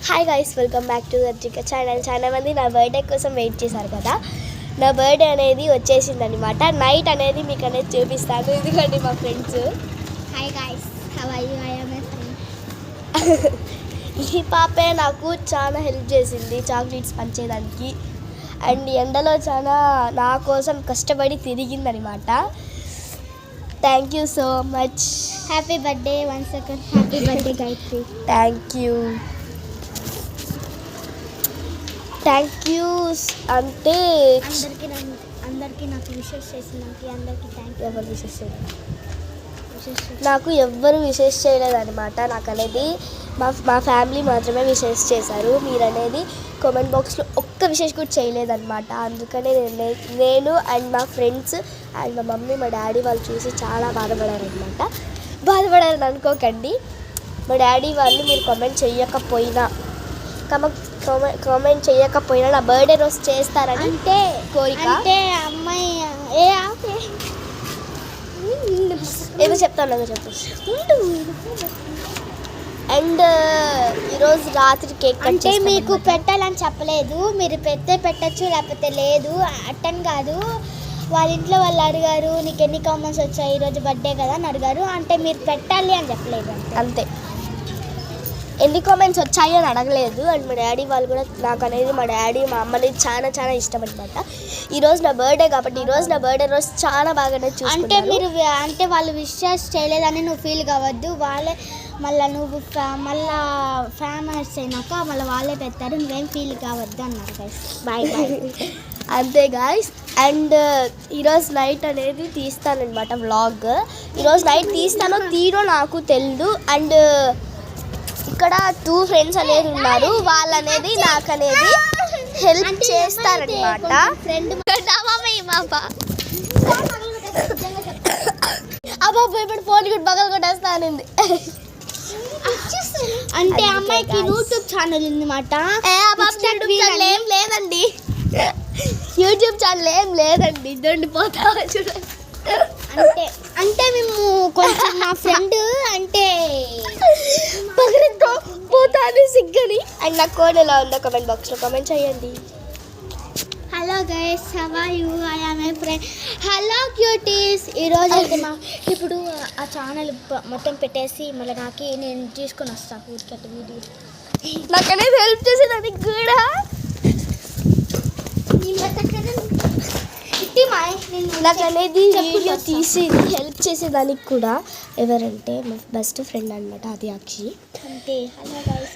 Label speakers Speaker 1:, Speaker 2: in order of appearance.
Speaker 1: Hi guys, welcome back to అర్జిక channel. చాలా మంది నా బర్త్డే కోసం వెయిట్ చేశారు కదా. నా బర్త్డే అనేది వచ్చేసింది అనమాట. నైట్ అనేది మీకు అనేది చూపిస్తాను. ఎందుకంటే మా friends.
Speaker 2: Hi guys, how are you? I am my friend.
Speaker 1: ఈ పాపే నాకు చాలా హెల్ప్ చేసింది చాక్లెట్స్ పంచేదానికి. అండ్ ఎండలో చాలా నా కోసం కష్టపడి తిరిగిందనమాట. Thank you so much.
Speaker 2: Happy birthday once again. Happy birthday Gayatri.
Speaker 1: Thank you అంటే
Speaker 2: అందరికీ నాకు విషెస్ చేసినందుకు అందరికీ థ్యాంక్ యూ.
Speaker 1: ఎవరు విషెస్ చేయలేదు నాకు, ఎవ్వరు విషెస్ చేయలేదన్నమాట. నాకు అనేది మా ఫ్యామిలీ మాత్రమే విషెస్ చేశారు. మీరు అనేది కామెంట్ బాక్స్లో ఒక్క విషెస్ కూడా చేయలేదన్నమాట. అందుకనే నేను అండ్ మా ఫ్రెండ్స్ అండ్ మా మమ్మీ మా డాడీ వాళ్ళు చూసి చాలా బాధపడారనమాట. బాధపడారని అనుకోకండి. మా డాడీ వాళ్ళు మీరు కామెంట్ చేయకపోయినా నా బర్త్డే రోజు చేస్తారని
Speaker 2: అంటే
Speaker 1: కోరిక.
Speaker 2: అంటే అమ్మాయి
Speaker 1: ఏదో చెప్తాను చెప్పు. అండ్ ఈరోజు రాత్రి కేక్
Speaker 2: అంటే మీకు పెట్టాలని చెప్పలేదు. మీరు పెట్టచ్చు లేకపోతే లేదు అట్టని కాదు. వాళ్ళ ఇంట్లో వాళ్ళు అడిగారు, నీకు ఎన్ని కామెంట్స్ వచ్చాయి ఈరోజు బర్త్డే కదా అని అడిగారు. అంటే మీరు పెట్టాలి అని చెప్పలేదు
Speaker 1: అంతే. ఎన్ని కామెంట్స్ వచ్చాయి అని అడగలేదు. అండ్ మా డాడీ వాళ్ళు కూడా నాకు అనేది మా డాడీ మా అమ్మ అనేది చాలా చాలా ఇష్టం అనమాట. ఈరోజు నా బర్త్డే కాబట్టి ఈరోజు నా బర్త్డే రోజు చాలా బాగానే
Speaker 2: అంటే మీరు అంటే వాళ్ళు విషెస్ చేయలేదని నువ్వు ఫీల్ కావద్దు. వాళ్ళే మళ్ళీ నువ్వు మళ్ళా ఫేమస్ అయినాక మళ్ళీ వాళ్ళే పెడతారు, నువ్వేం ఫీల్ కావద్దు అన్నారు గైస్. Bye bye.
Speaker 1: అంతే గాయస్. అండ్ ఈరోజు నైట్ అనేది తీస్తానమాట వ్లాగ్. ఈరోజు నైట్ తీస్తానో తీరో నాకు తెలియదు. అండ్ ఇక్కడ 2 ఫ్రెండ్స్ అనేది ఉన్నారు. వాళ్ళు అనేది నాకు అనేది హెల్ప్ చేస్తారనమాట. అబ్బాయి ఇప్పుడు ఫోన్ కూడా పగలు కొట్టేస్తానండి.
Speaker 2: అంటే అమ్మాయికి యూట్యూబ్ ఛానల్ ఉందన్నమాట.
Speaker 1: ఏం లేదండి, యూట్యూబ్ ఛానల్ ఏం లేదండి. దొండిపోతా చూడండి.
Speaker 2: అంటే అంటే మేము కొంచెం మా ఫ్రెండ్ అంటే
Speaker 1: పోతాను సిగ్గని. అండ్ నా కోడ్ ఎలా ఉందో కామెంట్ బాక్స్లో కామెంట్ చేయండి.
Speaker 2: Hello guys, how are you? I am my friend. Hello cuties. ఈరోజు అయితే ఇప్పుడు ఆ ఛానల్ మొత్తం పెట్టేసి మళ్ళీ నాకు నేను తీసుకొని వస్తాను ఊరికట్ట వీడియో.
Speaker 1: నాకు అనేది హెల్ప్ చేసేదానికి కూడా నాకు అనేది వీడియో తీసి హెల్ప్ చేసేదానికి కూడా ఎవరంటే మా బెస్ట్ ఫ్రెండ్ అనమాట, అది అక్షి.
Speaker 2: అంతే. Hello guys.